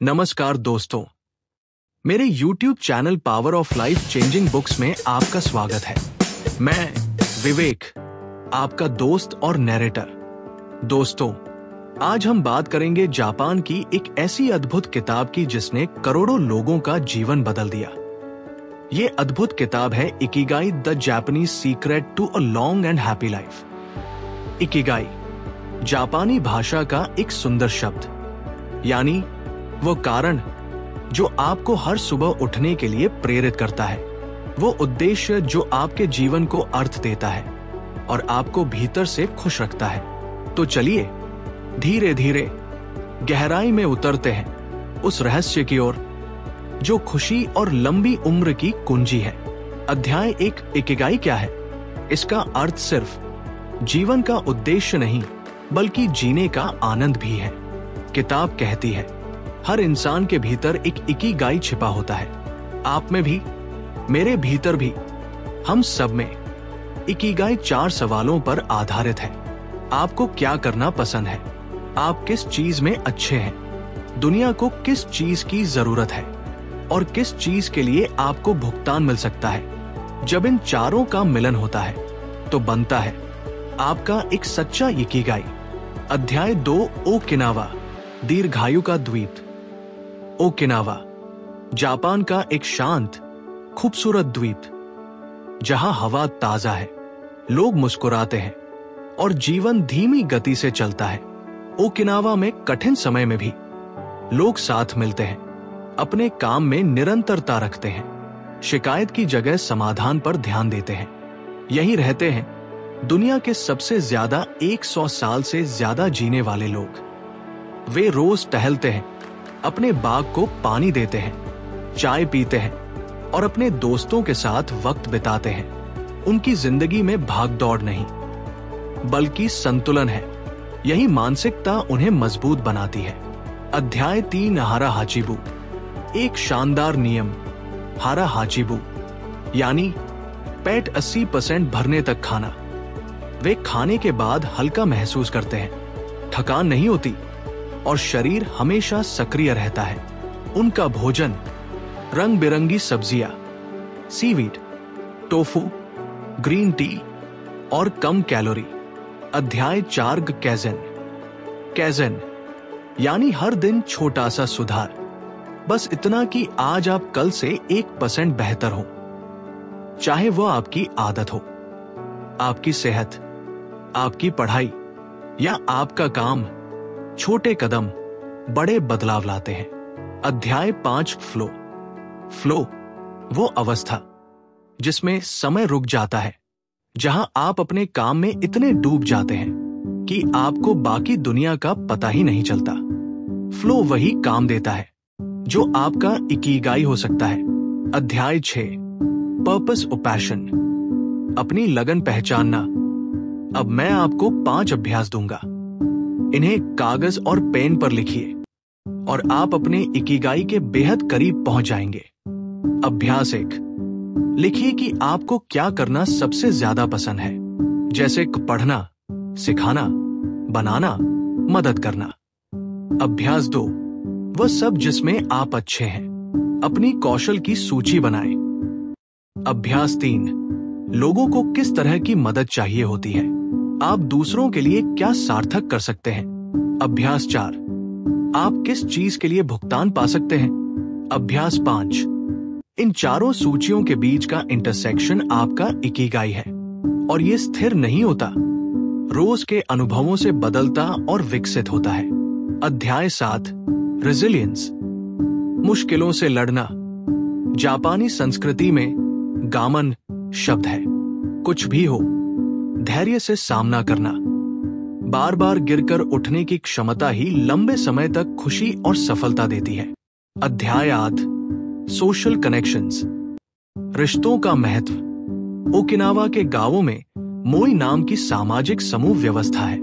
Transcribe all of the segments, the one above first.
नमस्कार दोस्तों, मेरे YouTube channel power of life changing books में आपका स्वागत है। मैं विवेक, आपका दोस्त और नैरेटर। दोस्तों, आज हम बात करेंगे जापान की एक ऐसी अद्भुत किताब की जिसने करोड़ों लोगों का जीवन बदल दिया। ये अद्भुत किताब है Ikigai the Japanese secret to a long and happy life. Ikigai जापानी भाषा का एक सुंदर शब्द, यानी वो कारण जो आपको हर सुबह उठने के लिए प्रेरित करता है, वो उद्देश्य जो आपके जीवन को अर्थ देता है और आपको भीतर से खुश रखता है। तो चलिए धीरे धीरे गहराई में उतरते हैं उस रहस्य की ओर जो खुशी और लंबी उम्र की कुंजी है। अध्याय 1, इकिगाई क्या है? इसका अर्थ सिर्फ जीवन का उद्देश्य नहीं बल्कि जीने का आनंद भी है। किताब कहती है हर इंसान के भीतर एक इकिगाई छिपा होता है। आप में भी, मेरे भीतर भी, हम सब में। इकिगाई 4 सवालों पर आधारित है। आपको क्या करना पसंद है? आप किस चीज में अच्छे हैं? दुनिया को किस चीज की जरूरत है? और किस चीज के लिए आपको भुगतान मिल सकता है? जब इन चारों का मिलन होता है तो बनता है आपका एक सच्चा इकिगाई। अध्याय 2, ओकिनावा, दीर्घायु का द्वीप। ओकिनावा जापान का एक शांत, खूबसूरत द्वीप जहां हवा ताजा है, लोग मुस्कुराते हैं और जीवन धीमी गति से चलता है। ओकिनावा में कठिन समय में भी लोग साथ मिलते हैं, अपने काम में निरंतरता रखते हैं, शिकायत की जगह समाधान पर ध्यान देते हैं। यहीं रहते हैं दुनिया के सबसे ज्यादा 100 साल से ज्यादा जीने वाले लोग। वे रोज टहलते हैं, अपने बाग को पानी देते हैं, चाय पीते हैं और अपने दोस्तों के साथ वक्त बिताते हैं। उनकी जिंदगी में भागदौड़ नहीं बल्कि संतुलन है। यही मानसिकता उन्हें मजबूत बनाती है। अध्याय 3, हारा हाचिबू, एक शानदार नियम। हारा हाचिबू यानी पेट 80% भरने तक खाना। वे खाने के बाद हल्का महसूस करते हैं, थकान नहीं होती और शरीर हमेशा सक्रिय रहता है। उनका भोजन रंग बिरंगी सब्जियां, सीवीड, टोफू, ग्रीन टी और कम कैलोरी। अध्याय 4, कैज़ेन। कैज़ेन यानी हर दिन छोटा सा सुधार, बस इतना कि आज आप कल से 1% बेहतर हो। चाहे वो आपकी आदत हो, आपकी सेहत, आपकी पढ़ाई या आपका काम, छोटे कदम बड़े बदलाव लाते हैं। अध्याय 5, फ्लो। फ्लो वो अवस्था जिसमें समय रुक जाता है, जहां आप अपने काम में इतने डूब जाते हैं कि आपको बाकी दुनिया का पता ही नहीं चलता। फ्लो वही काम देता है जो आपका इकिगाई हो सकता है। अध्याय 6, पर्पस और पैशन, अपनी लगन पहचानना। अब मैं आपको 5 अभ्यास दूंगा। इन्हें कागज और पेन पर लिखिए और आप अपने इकिगाई के बेहद करीब पहुंच जाएंगे। अभ्यास 1, लिखिए कि आपको क्या करना सबसे ज्यादा पसंद है, जैसे पढ़ना, सिखाना, बनाना, मदद करना। अभ्यास 2, वह सब जिसमें आप अच्छे हैं, अपनी कौशल की सूची बनाएं। अभ्यास 3, लोगों को किस तरह की मदद चाहिए होती है, आप दूसरों के लिए क्या सार्थक कर सकते हैं। अभ्यास 4, आप किस चीज के लिए भुगतान पा सकते हैं। अभ्यास 5, इन चारों सूचियों के बीच का इंटरसेक्शन आपका इकिगाई है और ये स्थिर नहीं होता, रोज के अनुभवों से बदलता और विकसित होता है। अध्याय 7, रेजिलियंस, मुश्किलों से लड़ना। जापानी संस्कृति में गामन शब्द है, कुछ भी हो, धैर्य से सामना करना। बार बार गिरकर उठने की क्षमता ही लंबे समय तक खुशी और सफलता देती है। अध्याय 8, सोशल कनेक्शंस, रिश्तों का महत्व। ओकिनावा के गांवों में मोई नाम की सामाजिक समूह व्यवस्था है।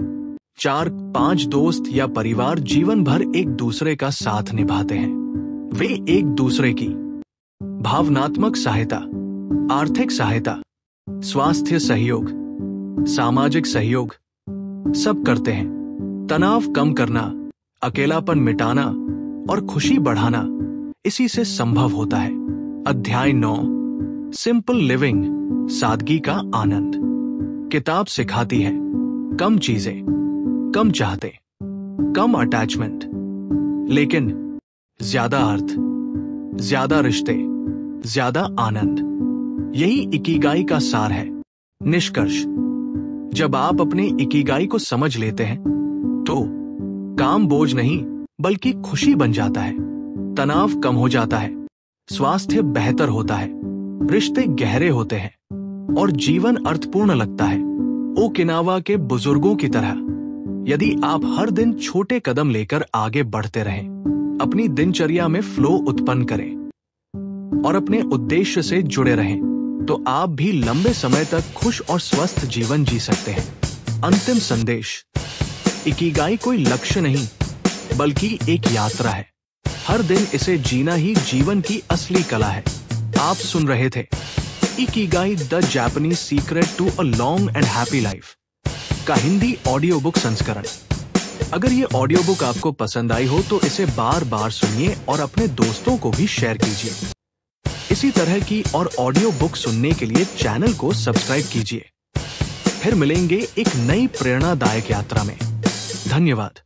4-5 दोस्त या परिवार जीवन भर एक दूसरे का साथ निभाते हैं। वे एक दूसरे की भावनात्मक सहायता, आर्थिक सहायता, स्वास्थ्य सहयोग, सामाजिक सहयोग सब करते हैं। तनाव कम करना, अकेलापन मिटाना और खुशी बढ़ाना इसी से संभव होता है। अध्याय 9, सिंपल लिविंग, सादगी का आनंद। किताब सिखाती है कम चीजें, कम चाहते, कम अटैचमेंट, लेकिन ज्यादा अर्थ, ज्यादा रिश्ते, ज्यादा आनंद। यही इकिगाई का सार है। निष्कर्ष, जब आप अपने इकिगाई को समझ लेते हैं तो काम बोझ नहीं बल्कि खुशी बन जाता है, तनाव कम हो जाता है, स्वास्थ्य बेहतर होता है, रिश्ते गहरे होते हैं और जीवन अर्थपूर्ण लगता है। ओकिनावा के बुजुर्गों की तरह यदि आप हर दिन छोटे कदम लेकर आगे बढ़ते रहें, अपनी दिनचर्या में फ्लो उत्पन्न करें और अपने उद्देश्य से जुड़े रहें, तो आप भी लंबे समय तक खुश और स्वस्थ जीवन जी सकते हैं। अंतिम संदेश, इकिगाई कोई लक्ष्य नहीं बल्कि एक यात्रा है। हर दिन इसे जीना ही जीवन की असली कला है। आप सुन रहे थे Ikigai, the Japanese secret to a long and happy life का हिंदी ऑडियो बुक संस्करण। अगर ये ऑडियो बुक आपको पसंद आई हो तो इसे बार बार सुनिए और अपने दोस्तों को भी शेयर कीजिए। इसी तरह की और ऑडियो बुक सुनने के लिए चैनल को सब्सक्राइब कीजिए। फिर मिलेंगे एक नई प्रेरणादायक यात्रा में। धन्यवाद।